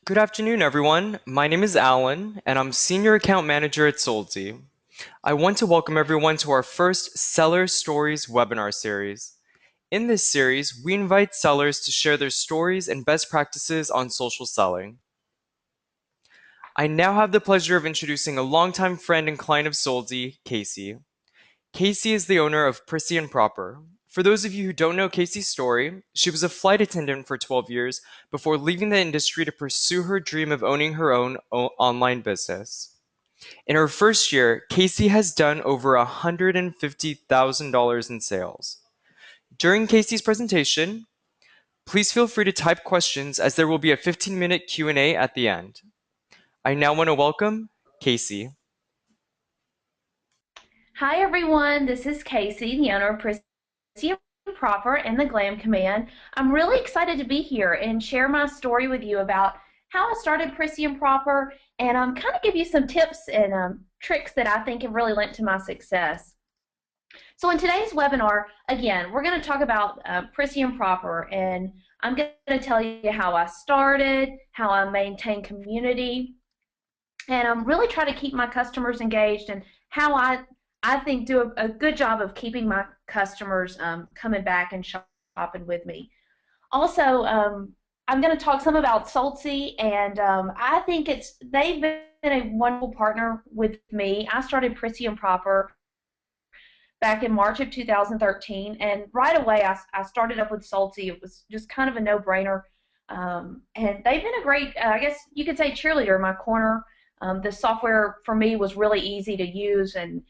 Good afternoon, everyone. My name is Alan, and I'm Senior Account Manager at Solty. I want to welcome everyone to our first Seller Stories webinar series. In this series, we invite sellers to share their stories and best practices on social selling. I now have the pleasure of introducing a longtime friend and client of Solty, Casey. Casey is the owner of Prissy and Proper. For those of you who don't know Casey's story, she was a flight attendant for 12 years before leaving the industry to pursue her dream of owning her own online business. In her first year, Casey has done over $150,000 in sales. During Casey's presentation, please feel free to type questions as there will be a 15-minute Q&A at the end. I now want to welcome Casey. Hi everyone, this is Casey, the owner of Prissy Proper and the Glam Command. I'm really excited to be here and share my story with you about how I started Prissy and Proper and kind of give you some tips and tricks that I think have really lent to my success. So in today's webinar, again, we're going to talk about Prissy and Proper, and I'm going to tell you how I started, how I maintain community, and really try to keep my customers engaged and how I think do a good job of keeping my customers coming back and shopping with me. Also, I'm going to talk some about Soltsy, and I think they've been a wonderful partner with me. I started Prissy and Proper back in March of 2013, and right away I started up with Soltsy. It was just kind of a no-brainer, and they've been a great, I guess you could say, cheerleader in my corner. The software for me was really easy to use, and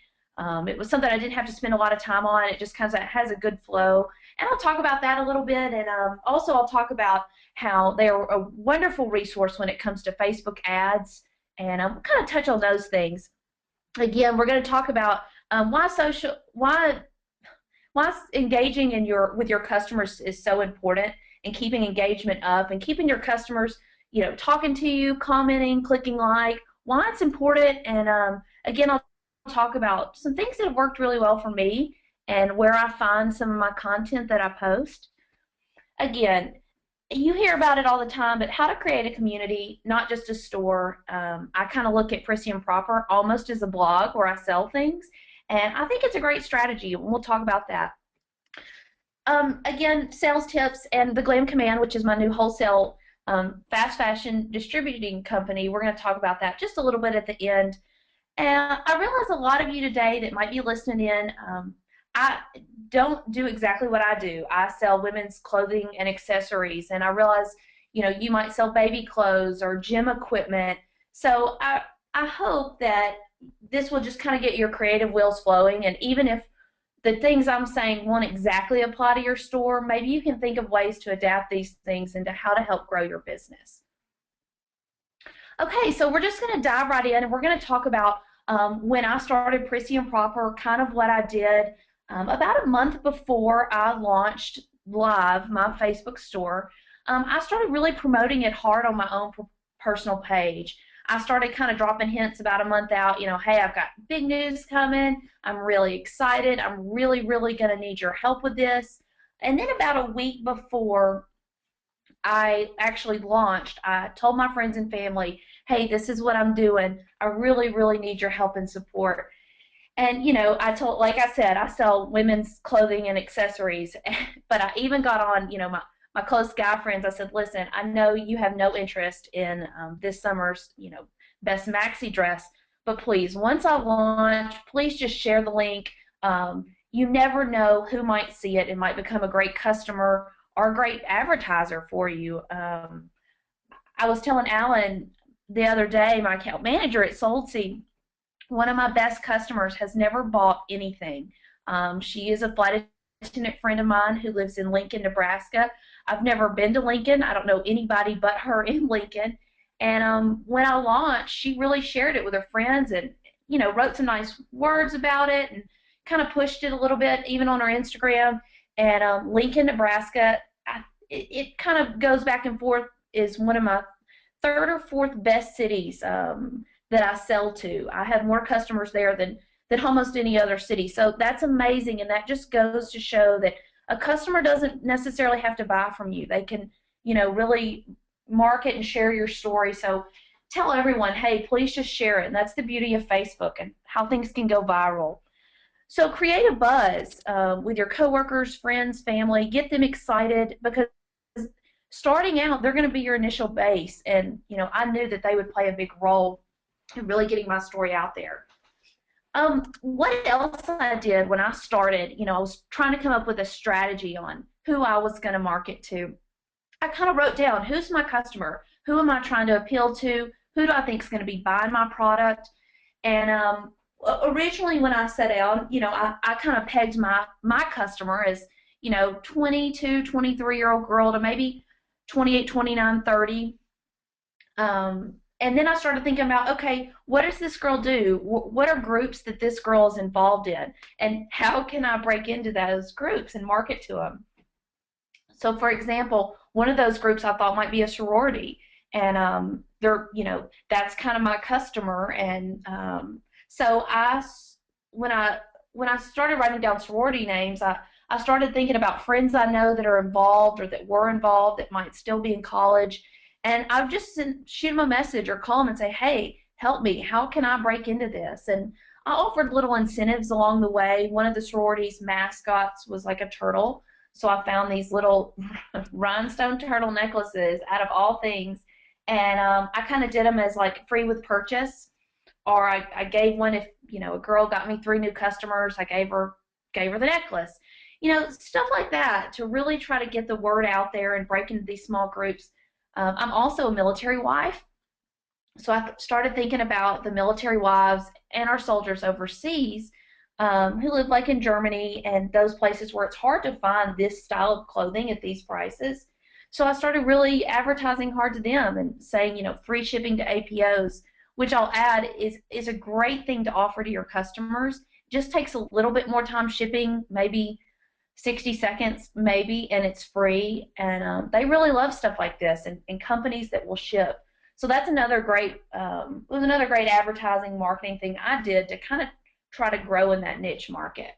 it was something I didn't have to spend a lot of time on. It just kind of has a good flow, and I'll talk about that a little bit, and also I'll talk about how they're a wonderful resource when it comes to Facebook ads, and I'll kind of touch on those things. Again, we're going to talk about why engaging with your customers is so important, and keeping engagement up and keeping your customers, talking to you, commenting, clicking like, why it's important. And again, I'll talk about some things that have worked really well for me and where I find some of my content that I post. Again, you hear about it all the time, but how to create a community, not just a store. I kind of look at Prissy and Proper almost as a blog where I sell things, and I think it's a great strategy. We'll talk about that. Again, sales tips and the Glam Command, which is my new wholesale fast fashion distributing company. We're going to talk about that just a little bit at the end. And I realize a lot of you today that might be listening in, I don't do exactly what I do. I sell women's clothing and accessories, and I realize, you might sell baby clothes or gym equipment. So I hope that this will just kind of get your creative wheels flowing, and even if the things I'm saying won't exactly apply to your store, maybe you can think of ways to adapt these things into how to help grow your business. Okay, so we're just going to dive right in, and we're going to talk about when I started Prissy and Proper, kind of what I did about a month before I launched live my Facebook store. I started really promoting it hard on my own personal page. I started kind of dropping hints about a month out, hey, I've got big news coming. I'm really excited. I'm really, really going to need your help with this. And then about a week before I actually launched, I told my friends and family, hey, this is what I'm doing. I really, really need your help and support. And, like I said, I sell women's clothing and accessories, but I even got on, my close guy friends. I said, listen, I know you have no interest in this summer's, best maxi dress, but please, once I launch, please just share the link. You never know who might see it. It might become a great customer or a great advertiser for you. I was telling Alan the other day, my account manager at Soldsy, one of my best customers has never bought anything. She is a flight attendant friend of mine who lives in Lincoln, Nebraska. I've never been to Lincoln. I don't know anybody but her in Lincoln. And when I launched, she really shared it with her friends and, wrote some nice words about it and kind of pushed it a little bit, even on her Instagram. And Lincoln, Nebraska, it kind of goes back and forth, is one of my third or fourth best cities that I sell to. I have more customers there than almost any other city. So that's amazing, and that just goes to show that a customer doesn't necessarily have to buy from you. They can, really market and share your story. So tell everyone, hey, please just share it. And that's the beauty of Facebook and how things can go viral. So create a buzz with your coworkers, friends, family. Get them excited because starting out, they're going to be your initial base. And, I knew that they would play a big role in really getting my story out there. What else I did when I started, I was trying to come up with a strategy on who I was going to market to. I kind of wrote down who's my customer, who am I trying to appeal to, who do I think is going to be buying my product, and originally when I set out, I kind of pegged my customer as 22, 23-year-old girl to maybe 28, 29, 30. And then I started thinking about, okay, what does this girl do? What are groups that this girl is involved in? And how can I break into those groups and market to them? So, for example, one of those groups I thought might be a sorority, and that's kind of my customer. And so when I when I started writing down sorority names, I started thinking about friends I know that are involved or that were involved that might still be in college, and I've just shoot them a message or call them and say, hey, help me. How can I break into this? And I offered little incentives along the way. One of the sororities mascots was like a turtle. So I found these little rhinestone turtle necklaces out of all things, and I kind of did them as like free with purchase, or I gave one if a girl got me 3 new customers, I gave her the necklace, stuff like that to really try to get the word out there and break into these small groups. I'm also a military wife, so I started thinking about the military wives and our soldiers overseas who live like in Germany and those places where it's hard to find this style of clothing at these prices. So I started really advertising hard to them and saying, free shipping to APOs, which I'll add is a great thing to offer to your customers. It just takes a little bit more time shipping, maybe 60 seconds, maybe, and it's free. And they really love stuff like this and companies that will ship. So that's another great was another great advertising marketing thing I did to kind of try to grow in that niche market.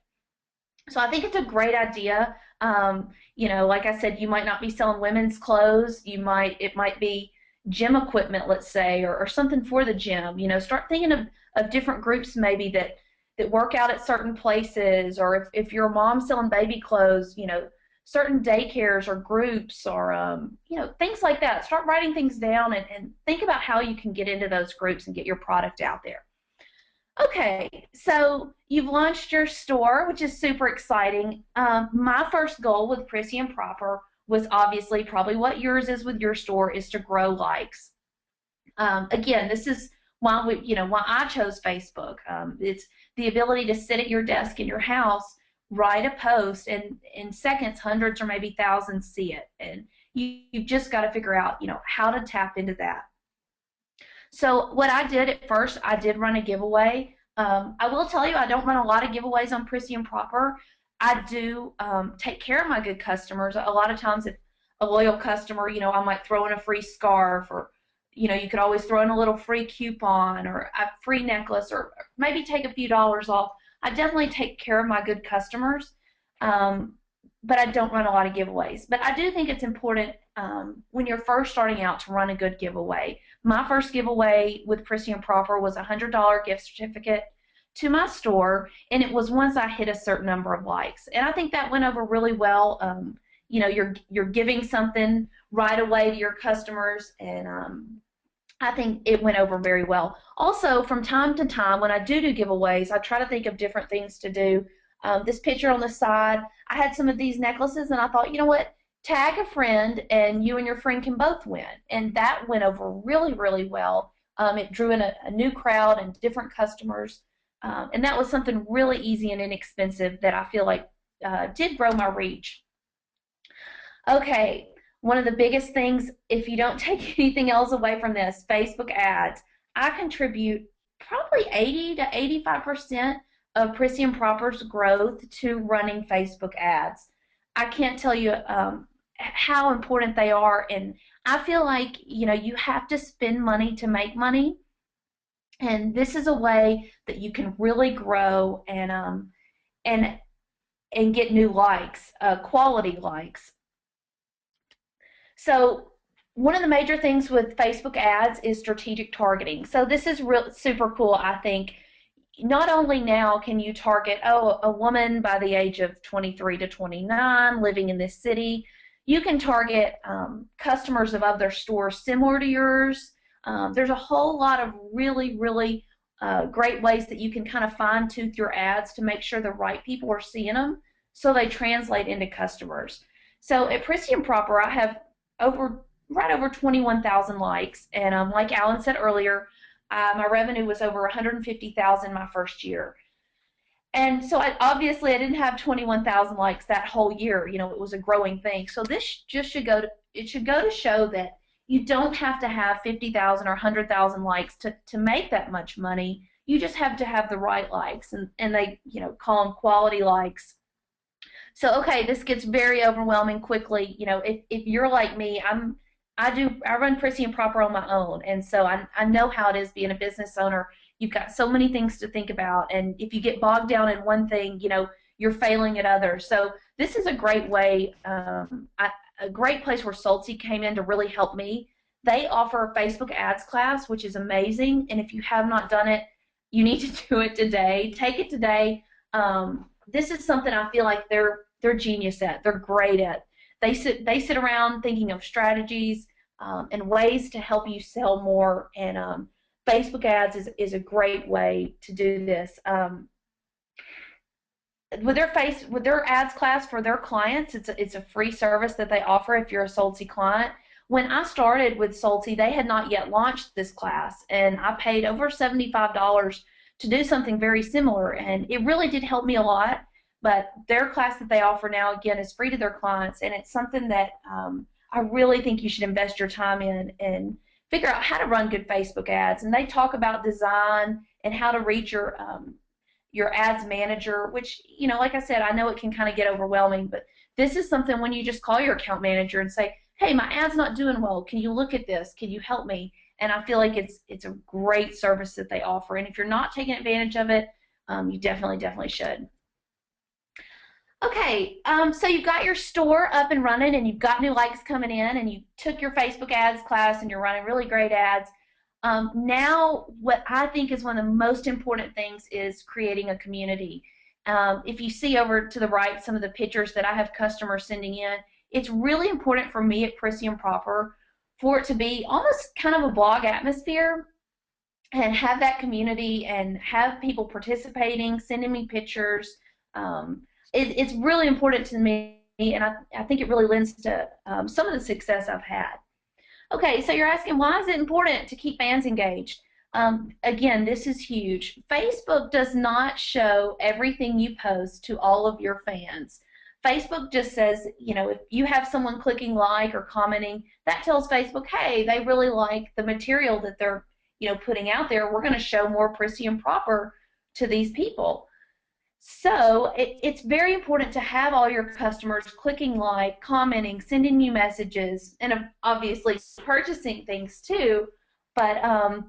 So I think it's a great idea. Like I said, you might not be selling women's clothes. It might be gym equipment, let's say, or something for the gym. Start thinking of different groups maybe that work out at certain places, or if you're a mom selling baby clothes, certain daycares or groups or things like that. Start writing things down and think about how you can get into those groups and get your product out there. Okay, so you've launched your store, which is super exciting. My first goal with Prissy and Proper was obviously probably what yours is with your store is to grow likes. Again, this is why I chose Facebook. It's the ability to sit at your desk in your house, write a post, and in seconds, hundreds or maybe thousands see it. And you've just got to figure out, how to tap into that. So what I did at first, I did run a giveaway. I will tell you, I don't run a lot of giveaways on Prissy and Proper. I do take care of my good customers. A lot of times, if a loyal customer, I might throw in a free scarf, or you could always throw in a little free coupon or a free necklace, or maybe take a few dollars off. I definitely take care of my good customers, but I don't run a lot of giveaways. But I do think it's important when you're first starting out to run a good giveaway. My first giveaway with Prissy and Proper was a $100 gift certificate to my store, and it was once I hit a certain number of likes. And I think that went over really well. You're giving something right away to your customers, and I think it went over very well. Also, from time to time, when I do giveaways, I try to think of different things to do. This picture on the side, I had some of these necklaces, and I thought, you know what? Tag a friend, and you and your friend can both win. And that went over really, really well. It drew in a new crowd and different customers. And that was something really easy and inexpensive that I feel like did grow my reach. Okay, one of the biggest things, if you don't take anything else away from this, Facebook ads. I contribute probably 80 to 85% of Prissy and Proper's growth to running Facebook ads. I can't tell you how important they are, and I feel like you have to spend money to make money, and this is a way that you can really grow and and get new likes, quality likes. So One of the major things with Facebook ads is strategic targeting. So this is real super cool, I think. Not only now can you target, oh, a woman by the age of 23 to 29 living in this city, you can target customers of other stores similar to yours. There's a whole lot of really great ways that you can kind of fine tooth your ads to make sure the right people are seeing them so they translate into customers. So at Prissy and Proper, I have over right over 21,000 likes, and like Alan said earlier, my revenue was over 150,000 my first year. And so obviously I didn't have 21,000 likes that whole year. You know, it was a growing thing. So this just should go to show that you don't have to have 50,000 or 100,000 likes to make that much money. You just have to have the right likes, and they, call them quality likes. So okay, this gets very overwhelming quickly. If you're like me, I run Prissy and Proper on my own, and so I know how it is being a business owner. You've got so many things to think about, and if you get bogged down in one thing, you're failing at others. So this is a great way, a great place where Salty came in to really help me. They offer a Facebook ads class, which is amazing, and if you have not done it, you need to do it today. Take it today. This is something I feel like they're genius at. They're great at. They sit around thinking of strategies and ways to help you sell more. And Facebook ads is a great way to do this. With their ads class for their clients, it's a free service that they offer if you're a Salty client. When I started with Salty, they had not yet launched this class, and I paid over $75 to do something very similar, and it really did help me a lot. But their class that they offer now, again, is free to their clients, and it's something that I really think you should invest your time in and figure out how to run good Facebook ads. And they talk about design and how to reach your ads manager, which, like I said, I know it can kind of get overwhelming, but this is something when you just call your account manager and say, hey, my ad's not doing well. Can you look at this? Can you help me? And I feel like it's a great service that they offer. And if you're not taking advantage of it, you definitely should. Okay, so you've got your store up and running, and you've got new likes coming in, and you took your Facebook ads class, and you're running really great ads. Now, what I think is one of the most important things is creating a community. If you see over to the right some of the pictures that I have customers sending in, it's really important for me at Prissy and Proper for it to be almost kind of a blog atmosphere and have that community and have people participating, sending me pictures. It's really important to me, and I think it really lends to some of the success I've had. Okay, so you're asking, why is it important to keep fans engaged? Again, this is huge. Facebook does not show everything you post to all of your fans. Facebook just says, if you have someone clicking like or commenting, that tells Facebook, hey, they really like the material that they're, putting out there. We're going to show more Prissy and Proper to these people. So it's very important to have all your customers clicking like, commenting, sending you messages, and obviously purchasing things too. But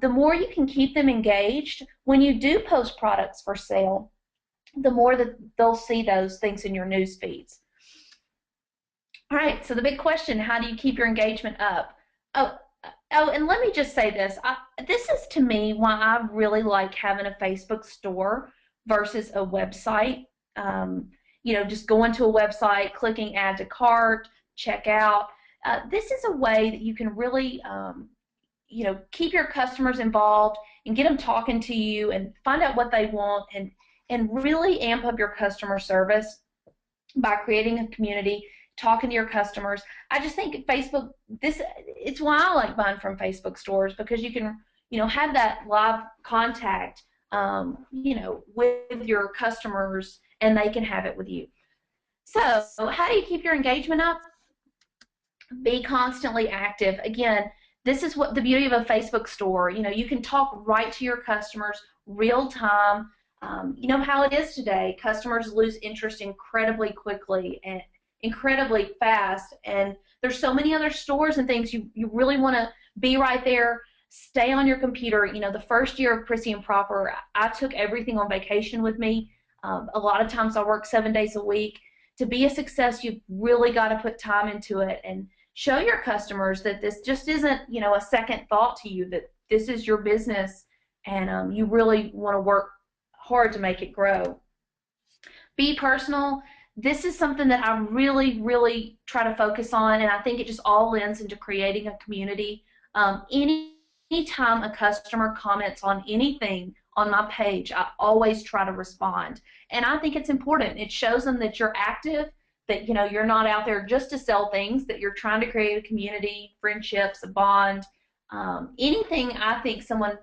the more you can keep them engaged, when you do post products for sale, the more that they'll see those things in your news feeds. All right, so the big question, how do you keep your engagement up? Oh, and let me just say this. This is to me why I really like having a Facebook store versus a website. Just going to a website, clicking add to cart, check out. This is a way that you can really, keep your customers involved and get them talking to you and find out what they want and really amp up your customer service by creating a community, talking to your customers. I just think Facebook, it's why I like buying from Facebook stores, because you can, have that live contact, with your customers, and they can have it with you. So how do you keep your engagement up? Be constantly active. Again, this is what the beauty of a Facebook store. You can talk right to your customers real time. You know how it is today. Customers lose interest incredibly quickly and incredibly fast. And there's so many other stores and things. You really want to be right there. Stay on your computer. The first year of Prissy and Proper, I took everything on vacation with me. A lot of times I work 7 days a week. To be a success, you've really got to put time into it and show your customers that this just isn't, a second thought to you, that this is your business, and you really want to work hard to make it grow. Be personal. This is something that I really, really try to focus on, and I think it just all lends into creating a community. Anytime a customer comments on anything on my page, I always try to respond, and I think it's important. It shows them that you're active, that you're not out there just to sell things, that you're trying to create a community, friendships, a bond. Anything I think someone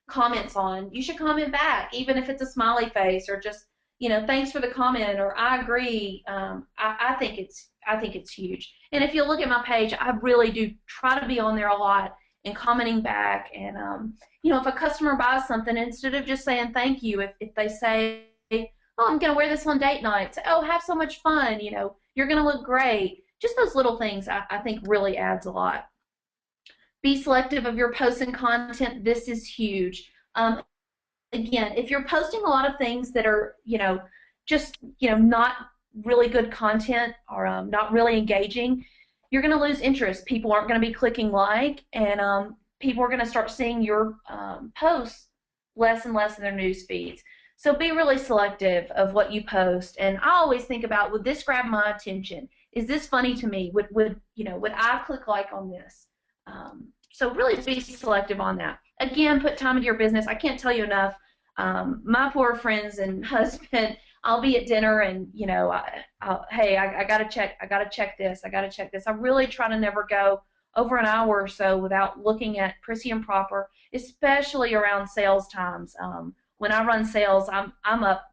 comments on, you should comment back, even if it's a smiley face or just thanks for the comment, or I agree. I think it's huge. And if you look at my page, I really do try to be on there a lot and commenting back. And if a customer buys something, instead of just saying thank you, if they say, oh, I'm gonna wear this on date night, say, oh, have so much fun. You're gonna look great. Just those little things, I think really adds a lot. Be selective of your posts and content. This is huge. Again, if you're posting a lot of things that are, just, not really good content, or not really engaging, you're going to lose interest. People aren't going to be clicking like, and people are going to start seeing your posts less and less in their news feeds. So be really selective of what you post. And I always think about, would this grab my attention? Is this funny to me? Would I click like on this? So really be selective on that. Again, put time into your business. I can't tell you enough. My poor friends and husband, I'll be at dinner, and hey, I gotta check. I gotta check this. I gotta check this. I really try to never go over an hour or so without looking at Prissy and Proper, especially around sales times. When I run sales, I'm up,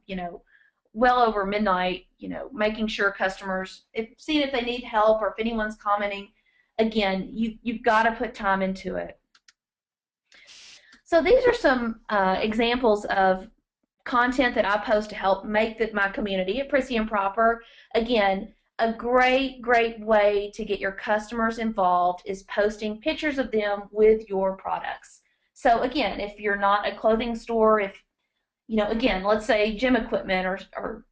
well over midnight, making sure customers, seeing if they need help or if anyone's commenting. Again, you've got to put time into it. So these are some examples of content that I post to help make my community at Prissy and Proper. Again, a great, great way to get your customers involved is posting pictures of them with your products. So again, if you're not a clothing store, if again, let's say gym equipment, or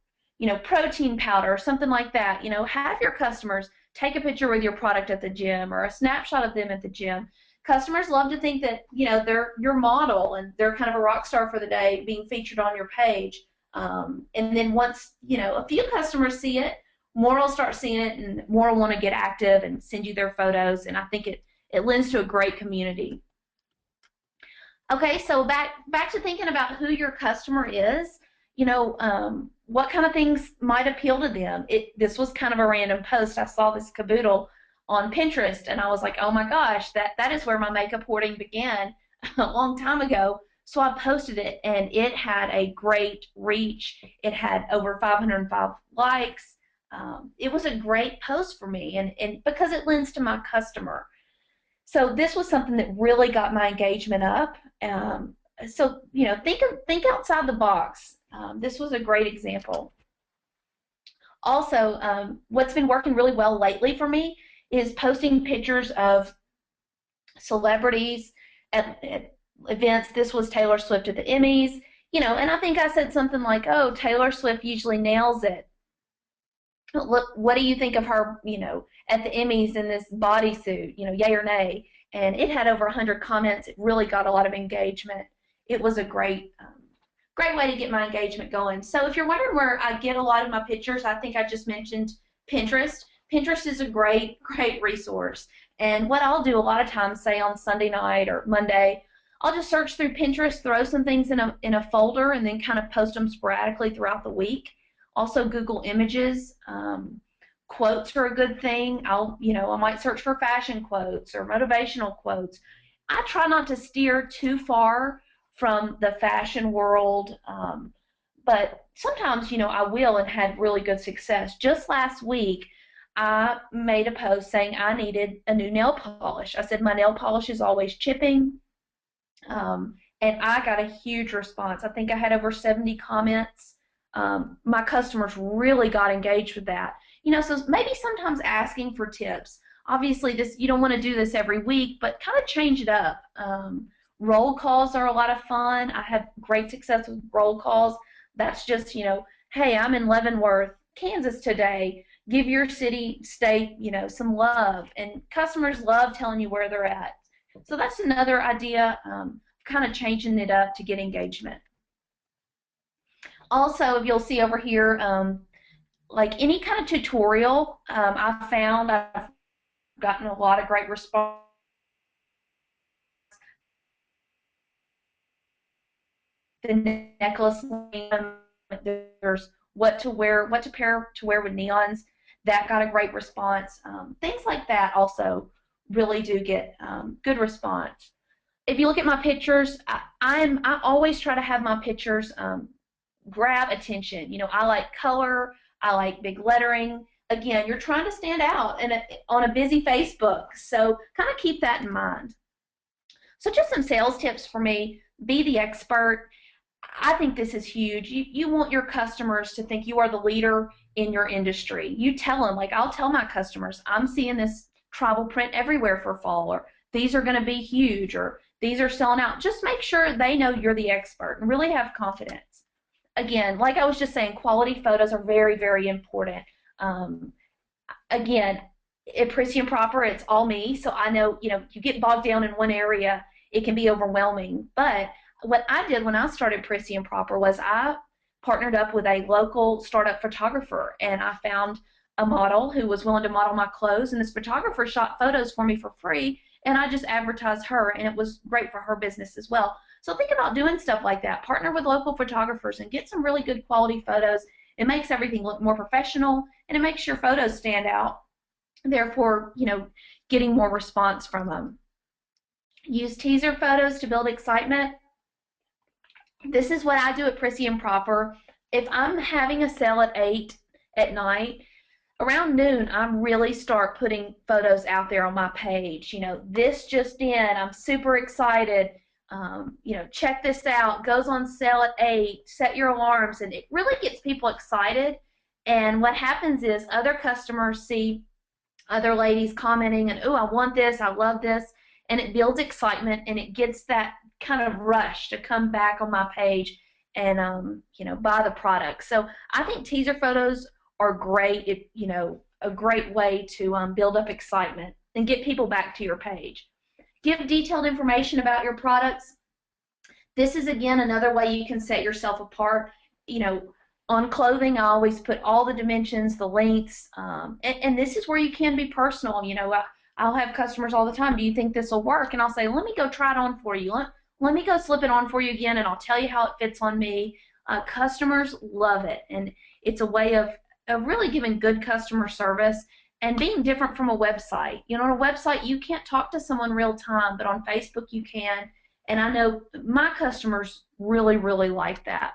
protein powder or something like that, have your customers take a picture with your product at the gym, or a snapshot of them at the gym. Customers love to think that they're your model, and they're kind of a rock star for the day being featured on your page. And then once a few customers see it, more will start seeing it, and more will want to get active and send you their photos. And I think it lends to a great community. Okay, so back to thinking about who your customer is. What kind of things might appeal to them. This was kind of a random post. I saw this caboodle on Pinterest, and I was like, oh my gosh, that is where my makeup hoarding began a long time ago. So I posted it, and it had a great reach. It had over 505 likes. It was a great post for me, and because it lends to my customer. So this was something that really got my engagement up. So think outside the box. This was a great example. Also, what's been working really well lately for me is posting pictures of celebrities at events. This was Taylor Swift at the Emmys, and I think I said something like, "Oh, Taylor Swift usually nails it. Look, what do you think of her, at the Emmys in this bodysuit, yay or nay?" And it had over 100 comments. It really got a lot of engagement. It was a great way to get my engagement going. So if you're wondering where I get a lot of my pictures, I think I just mentioned Pinterest. Pinterest is a great, great resource. And what I'll do a lot of times, say on Sunday night or Monday, I'll just search through Pinterest, throw some things in a folder, and then kind of post them sporadically throughout the week. Also, Google Images. Quotes are a good thing. I might search for fashion quotes or motivational quotes. I try not to steer too far from the fashion world, but sometimes, I will, and had really good success. Just last week, I made a post saying I needed a new nail polish. I said my nail polish is always chipping, and I got a huge response. I think I had over 70 comments. My customers really got engaged with that. So maybe sometimes asking for tips. Obviously, you don't want to do this every week, but kind of change it up. Roll calls are a lot of fun. I have great success with roll calls. That's just, hey, I'm in Leavenworth, Kansas today. give your city, state, some love. And customers love telling you where they're at. So that's another idea, kind of changing it up to get engagement. Also, if you'll see over here, like any kind of tutorial, I've gotten a lot of great response. The necklace, there's what to pair to wear with neons. That got a great response. Things like that also really do get good response. If you look at my pictures, I always try to have my pictures grab attention. I like color. I like big lettering. Again, you're trying to stand out on a busy Facebook, so kind of keep that in mind. So just some sales tips for me. Be the expert. I think this is huge. You want your customers to think you are the leader in your industry. You tell them, like I'll tell my customers, I'm seeing this travel print everywhere for fall, or these are going to be huge, or these are selling out. Just make sure they know you're the expert and really have confidence. Again, like I was just saying, quality photos are very, very important. Um, Again, at Prissy and Proper, it's all me, so I know, you get bogged down in one area, it can be overwhelming. But what I did when I started Prissy and Proper was I partnered up with a local startup photographer, and I found a model who was willing to model my clothes, and this photographer shot photos for me for free, and I just advertised her, and it was great for her business as well. So think about doing stuff like that. Partner with local photographers and get some really good quality photos. It makes everything look more professional, and it makes your photos stand out, therefore, getting more response from them. Use teaser photos to build excitement. This is what I do at Prissy and Proper. If I'm having a sale at 8 at night, around noon, I'm really start putting photos out there on my page. This just in, I'm super excited. Check this out. Goes on sale at 8. Set your alarms, and it really gets people excited. And what happens is other customers see other ladies commenting and, oh, I want this, I love this, and it builds excitement, and it gets that kind of rush to come back on my page and buy the product. So I think teaser photos are great. A great way to build up excitement and get people back to your page. Give detailed information about your products. This is again another way you can set yourself apart. You know, on clothing, I always put all the dimensions, the lengths, and this is where you can be personal. I'll have customers all the time. Do you think this will work? And I'll say, let me go try it on for you. Let me go slip it on for you again, and I'll tell you how it fits on me. Customers love it, and it's a way of really giving good customer service and being different from a website. On a website, you can't talk to someone real time, but on Facebook, you can. And I know my customers really, really like that.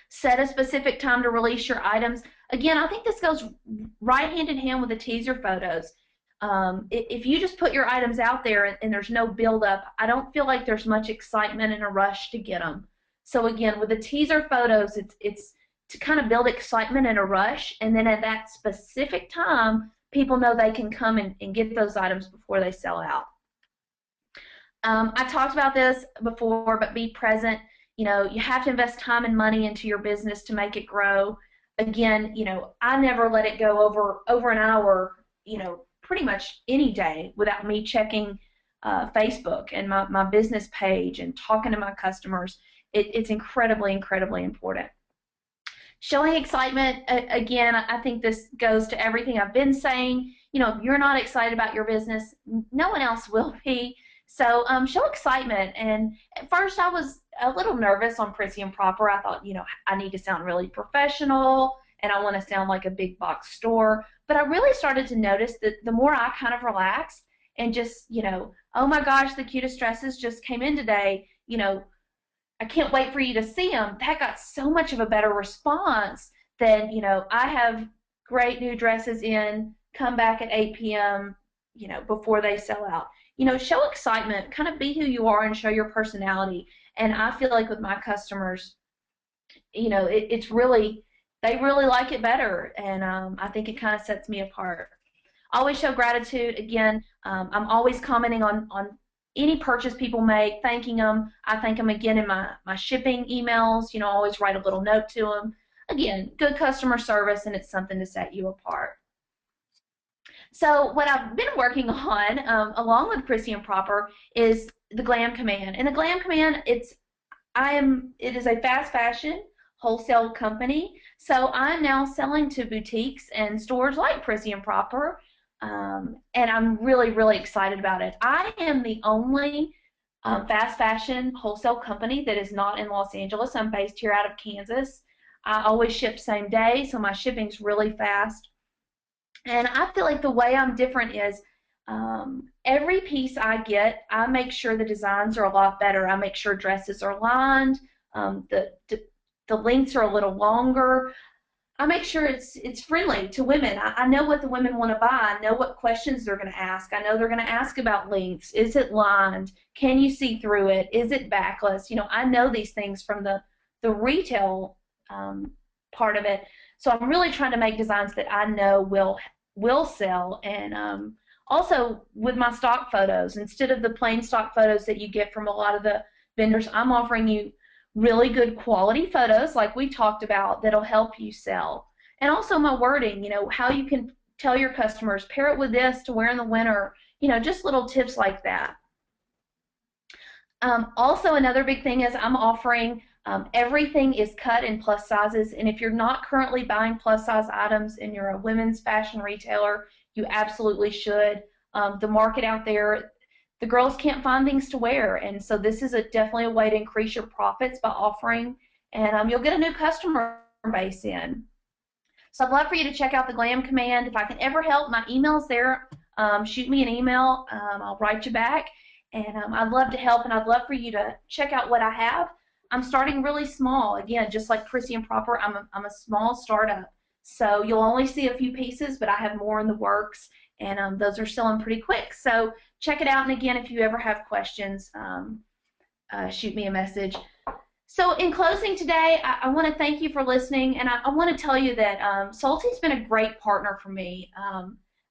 Set a specific time to release your items. Again, I think this goes right hand in hand with the teaser photos. If you just put your items out there and there's no build-up, I don't feel like there's much excitement and a rush to get them. So again, with the teaser photos, it's to kind of build excitement and a rush, and then at that specific time, people know they can come and get those items before they sell out. I talked about this before, but be present. You have to invest time and money into your business to make it grow. Again, I never let it go over an hour, pretty much any day without me checking Facebook and my business page and talking to my customers. It's incredibly, incredibly important. Showing excitement, again, I think this goes to everything I've been saying. If you're not excited about your business, no one else will be. So show excitement. And at first I was a little nervous on Prissy and Proper. I thought, I need to sound really professional and I want to sound like a big box store. But I really started to notice that the more I kind of relaxed and just, oh my gosh, the cutest dresses just came in today, I can't wait for you to see them. That got so much of a better response than, I have great new dresses in, come back at 8 p.m., before they sell out. Show excitement, kind of be who you are and show your personality. And I feel like with my customers, it's really, they really like it better. And I think it kind of sets me apart. Always show gratitude. Again, I'm always commenting on any purchase people make, thanking them. I thank them again in my shipping emails. I always write a little note to them. again, good customer service, and it's something to set you apart. So what I've been working on, along with Prissy and Proper, is the Glam Command. And the Glam Command, it is a fast fashion wholesale company. So I'm now selling to boutiques and stores like Prissy and Proper, and I'm really, really excited about it. I am the only fast fashion wholesale company that is not in Los Angeles. I'm based here out of Kansas. I always ship same day, so my shipping's really fast. And I feel like the way I'm different is every piece I get, I make sure the designs are a lot better. I make sure dresses are lined, the lengths are a little longer. I make sure it's friendly to women. I know what the women want to buy. I know what questions they're going to ask. I know they're going to ask about lengths. Is it lined? Can you see through it? Is it backless? I know these things from the retail um, part of it. So I'm really trying to make designs that I know will sell. And also with my stock photos, instead of the plain stock photos that you get from a lot of the vendors, I'm offering you really good quality photos like we talked about that'll help you sell. And also my wording, how you can tell your customers, pair it with this to wear in the winter, just little tips like that. Also, another big thing is I'm offering everything is cut in plus sizes. And if you're not currently buying plus size items and you're a women's fashion retailer, you absolutely should. The market out there, the girls can't find things to wear. And so this is definitely a way to increase your profits by offering. And you'll get a new customer base in. So I'd love for you to check out the Glam Command. If I can ever help, my email's there. Shoot me an email. I'll write you back. And I'd love to help, and I'd love for you to check out what I have. I'm starting really small. Again, just like Prissy and Proper, I'm a small startup. So you'll only see a few pieces, but I have more in the works, and those are selling pretty quick. So check it out. And again, if you ever have questions, shoot me a message. So in closing today, I want to thank you for listening, and I want to tell you that Salty's been a great partner for me.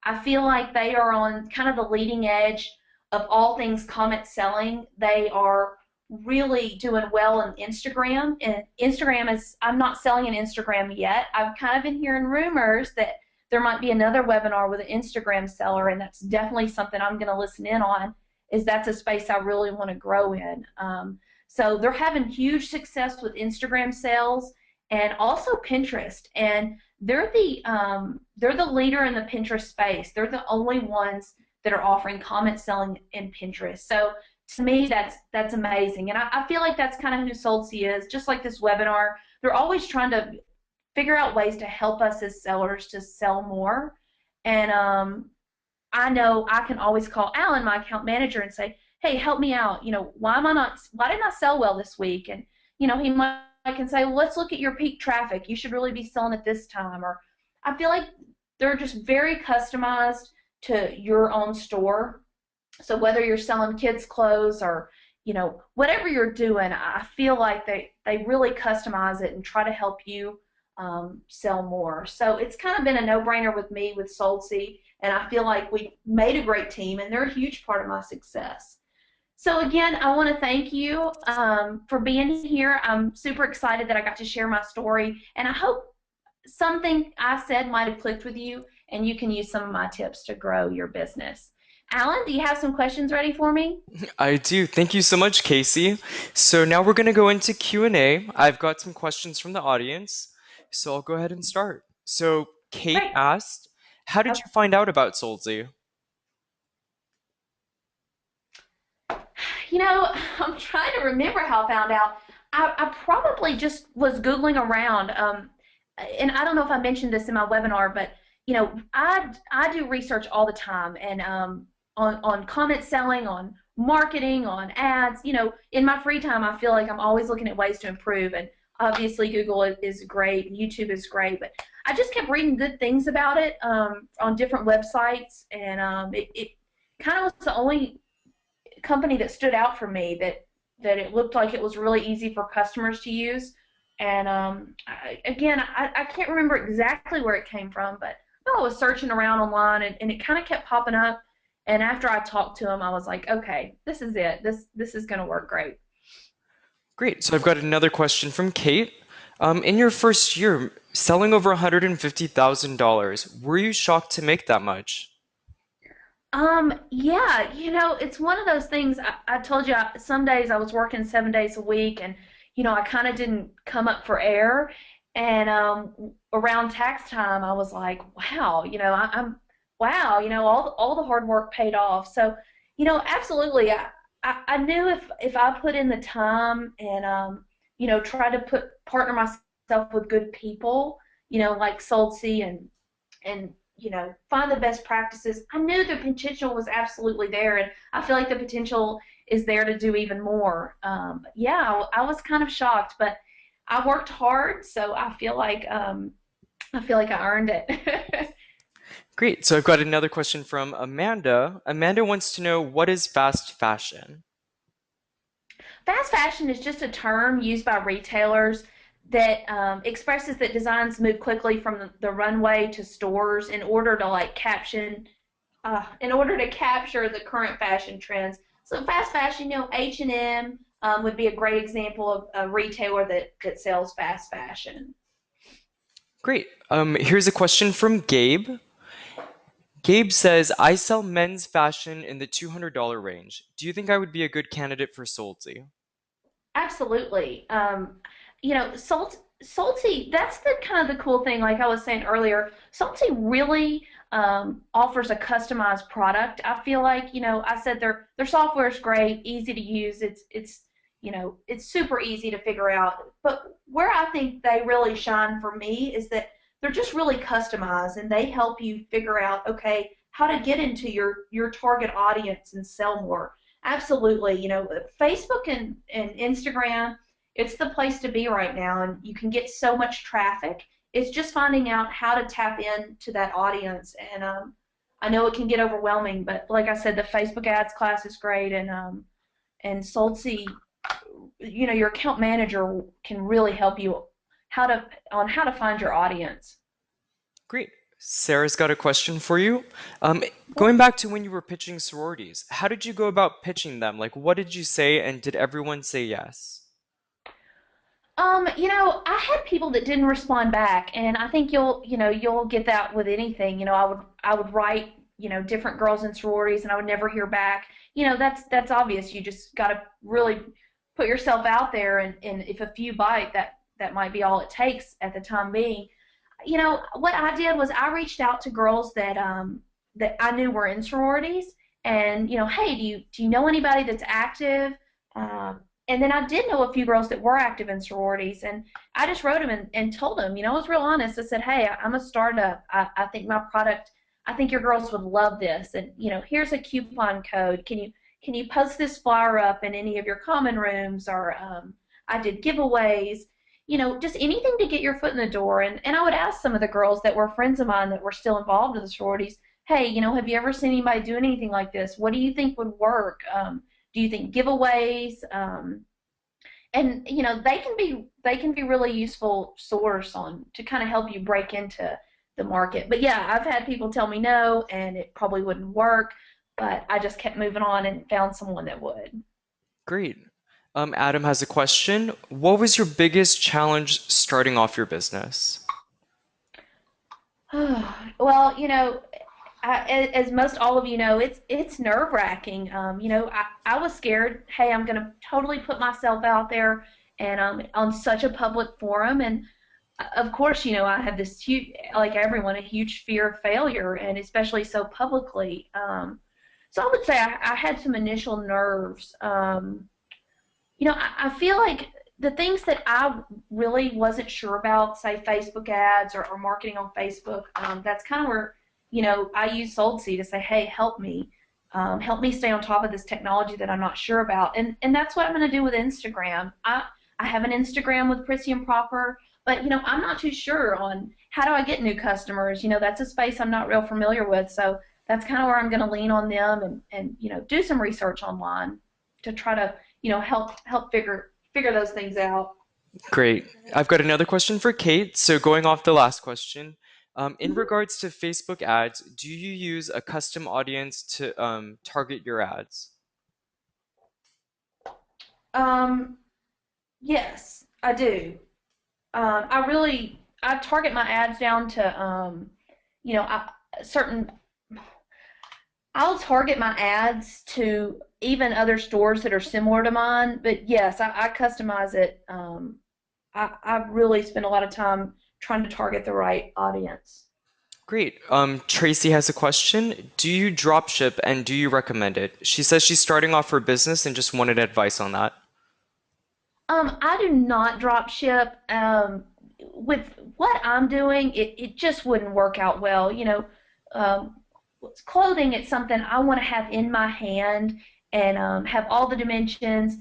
I feel like they are on kind of the leading edge of all things comment selling. They are really doing well on Instagram, and Instagram is, I'm not selling an Instagram yet. I've kind of been hearing rumors that there might be another webinar with an Instagram seller, and that's definitely something I'm going to listen in on, is that's a space I really want to grow in. So they're having huge success with Instagram sales and also Pinterest. And they're the leader in the Pinterest space. They're the only ones that are offering comment selling in Pinterest. So to me, that's amazing. And I feel like that's kind of who Soldsy is. Just like this webinar, they're always trying to figure out ways to help us as sellers to sell more. And I know I can always call Alan, my account manager, and say, "Hey, help me out. Why didn't I sell well this week?" And he might can say, "Well, let's look at your peak traffic. You should really be selling at this time." Or I feel like they're just very customized to your own store. So whether you're selling kids clothes or whatever you're doing, I feel like they really customize it and try to help you sell more. So it's kind of been a no-brainer with me with Soldsy, and I feel like we made a great team, and they're a huge part of my success. So again, I want to thank you for being here. I'm super excited that I got to share my story, and I hope something I said might have clicked with you, and you can use some of my tips to grow your business. Alan, do you have some questions ready for me? I do. Thank you so much, Casey. So now we're going to go into Q&A. I've got some questions from the audience, so I'll go ahead and start. So Kate Great. asked, how did Okay. you find out about Soldsy? I'm trying to remember how I found out. I probably just was Googling around. And I don't know if I mentioned this in my webinar, but I do research all the time, and on comment selling, on marketing, on ads. In my free time, I feel like I'm always looking at ways to improve. And obviously, Google is great, YouTube is great, but I just kept reading good things about it on different websites, and it kind of was the only company that stood out for me that it looked like it was really easy for customers to use. And I can't remember exactly where it came from, but I was searching around online, and it kind of kept popping up. And after I talked to him, I was like, okay, this is it. This is going to work great. Great. So I've got another question from Kate. In your first year, selling over $150,000, were you shocked to make that much? Yeah, it's one of those things. I told you some days I was working 7 days a week, and I kind of didn't come up for air. And around tax time, I was like, wow, wow, all the hard work paid off. So, absolutely, I knew if I put in the time and try to partner myself with good people, like Soltsy and find the best practices. I knew the potential was absolutely there, and I feel like the potential is there to do even more. Yeah, I was kind of shocked, but I worked hard, so I feel like I earned it. Great. So I've got another question from Amanda. Amanda wants to know, what is fast fashion? Fast fashion is just a term used by retailers that expresses that designs move quickly from the runway to stores in order to capture the current fashion trends. So fast fashion, H&M would be a great example of a retailer that sells fast fashion. Great. Here's a question from Gabe. Gabe says, I sell men's fashion in the $200 range. Do you think I would be a good candidate for Solty? Absolutely. Salty, that's the kind of the cool thing, like I was saying earlier. Salty really offers a customized product. I feel like, I said their software is great, easy to use. It's super easy to figure out. But where I think they really shine for me is that they're just really customized and they help you figure out, okay, how to get into your target audience and sell more. Absolutely. Facebook and Instagram, it's the place to be right now, and you can get so much traffic. It's just finding out how to tap into that audience. And I know it can get overwhelming, but like I said, the Facebook ads class is great, and Soltsy, your account manager can really help you how to find your audience. Great. Sarah's got a question for you. Um, Going back to when you were pitching sororities, how did you go about pitching them? Like, what did you say, and did everyone say yes? I had people that didn't respond back, and I think you'll get that with anything. I would write, different girls in sororities, and I would never hear back. That's obvious. You just got to really put yourself out there, and if a few bite, that might be all it takes at the time being. What I did was I reached out to girls that I knew were in sororities, and hey, do you know anybody that's active? And then I did know a few girls that were active in sororities, and I just wrote them and told them, I was real honest. I said, hey, I'm a startup. I think my product, I think your girls would love this, and here's a coupon code. Can you post this flyer up in any of your common rooms, or I did giveaways, just anything to get your foot in the door. And I would ask some of the girls that were friends of mine that were still involved in the sororities, hey, have you ever seen anybody do anything like this? What do you think would work? Do you think giveaways? And they can be really useful source on to kind of help you break into the market. But yeah, I've had people tell me no, and it probably wouldn't work, but I just kept moving on and found someone that would. Great. Adam has a question. What was your biggest challenge starting off your business? Well, as most all of you know, it's nerve wracking. I was scared. Hey, I'm gonna totally put myself out there and on such a public forum, and of course, I have this huge, like everyone, a huge fear of failure, and especially so publicly. So I would say I had some initial nerves. I feel like the things that I really wasn't sure about, say Facebook ads or marketing on Facebook, that's kind of where, I use Soldsea to say, hey, help me stay on top of this technology that I'm not sure about. And that's what I'm going to do with Instagram. I have an Instagram with Prissy and Proper, but, I'm not too sure on how do I get new customers. That's a space I'm not real familiar with. So that's kind of where I'm going to lean on them and, do some research online to try to help figure those things out. Great. I've got another question for Kate. So going off the last question, in Mhm. regards to Facebook ads, do you use a custom audience to target your ads? Um, yes, I do. I target my ads down to you know, certain. I'll target my ads to even other stores that are similar to mine. But yes, I customize it. I really spend a lot of time trying to target the right audience. Great. Tracy has a question. Do you drop ship and do you recommend it? She says she's starting off her business and just wanted advice on that. I do not drop ship. With what I'm doing, it just wouldn't work out well. Um, clothing, it's something I want to have in my hand and have all the dimensions.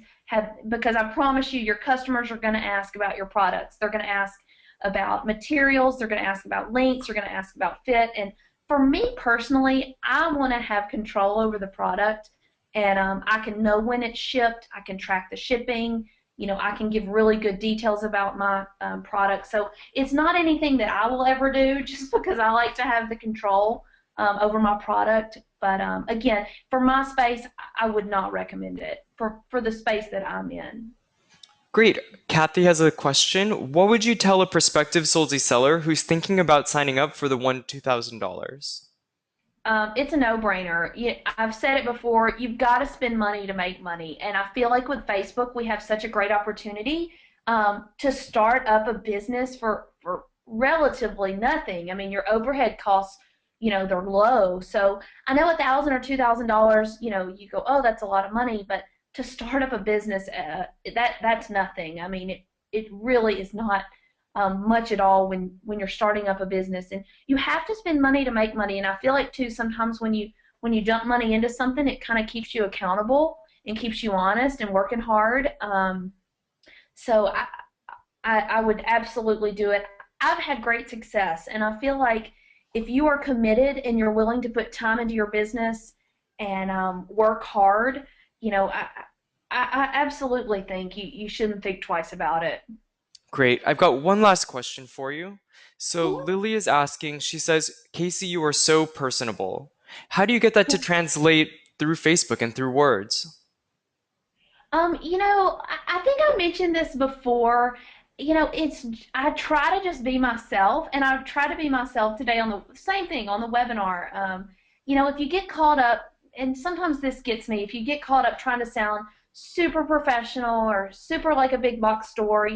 Because I promise you, your customers are going to ask about your products. They're going to ask about materials. They're going to ask about lengths. They're going to ask about fit. And for me personally, I want to have control over the product, and I can know when it's shipped. I can track the shipping. I can give really good details about my product. So it's not anything that I will ever do just because I like to have the control over my product. But again, for my space, I would not recommend it for the space that I'm in. Great. Kathy has a question. What would you tell a prospective Solzy seller who's thinking about signing up for the one $2,000? It's a no-brainer. I've said it before. You've got to spend money to make money, and I feel like with Facebook, we have such a great opportunity to start up a business for relatively nothing. I mean, your overhead costs, they're low. So I know $1,000 or $2,000, you go, oh, that's a lot of money, but to start up a business, that's nothing. I mean, it really is not much at all when you're starting up a business, and you have to spend money to make money. And I feel like too sometimes when you dump money into something, it kind of keeps you accountable and keeps you honest and working hard. So I would absolutely do it. I've had great success, and I feel like if you are committed and you're willing to put time into your business and work hard, I absolutely think you shouldn't think twice about it. Great. I've got one last question for you. So Mhm. Lily is asking, she says, Casey, you are so personable. How do you get that to translate through Facebook and through words? I think I mentioned this before. I try to just be myself, and I try to be myself today on the same thing on the webinar. If you get caught up, and sometimes this gets me, if you get caught up trying to sound super professional or super like a big box store,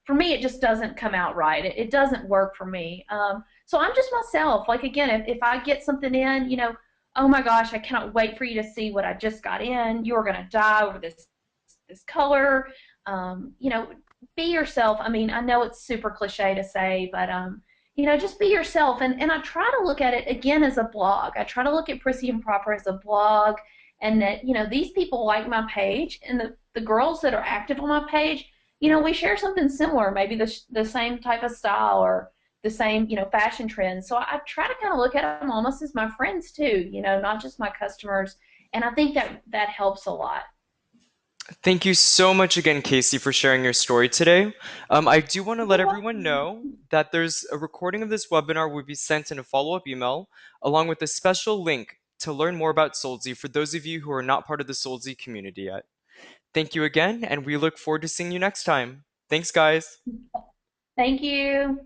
for me it just doesn't come out right. It doesn't work for me. So I'm just myself. Like again, if I get something in, oh my gosh, I cannot wait for you to see what I just got in. You're gonna die over this color. Be yourself. I mean, I know it's super cliche to say, but just be yourself. And I try to look at it again as a blog. I try to look at Prissy and Proper as a blog, and that these people like my page, and the girls that are active on my page, we share something similar, maybe the same type of style or the same fashion trends. So I try to kind of look at them almost as my friends too, not just my customers. And I think that helps a lot. Thank you so much again, Casey, for sharing your story today. I do want to let You're everyone welcome. know that there's a recording of this webinar will be sent in a follow-up email, along with a special link to learn more about Solzy for those of you who are not part of the Solzy community yet. Thank you again, and we look forward to seeing you next time. Thanks, guys. Thank you.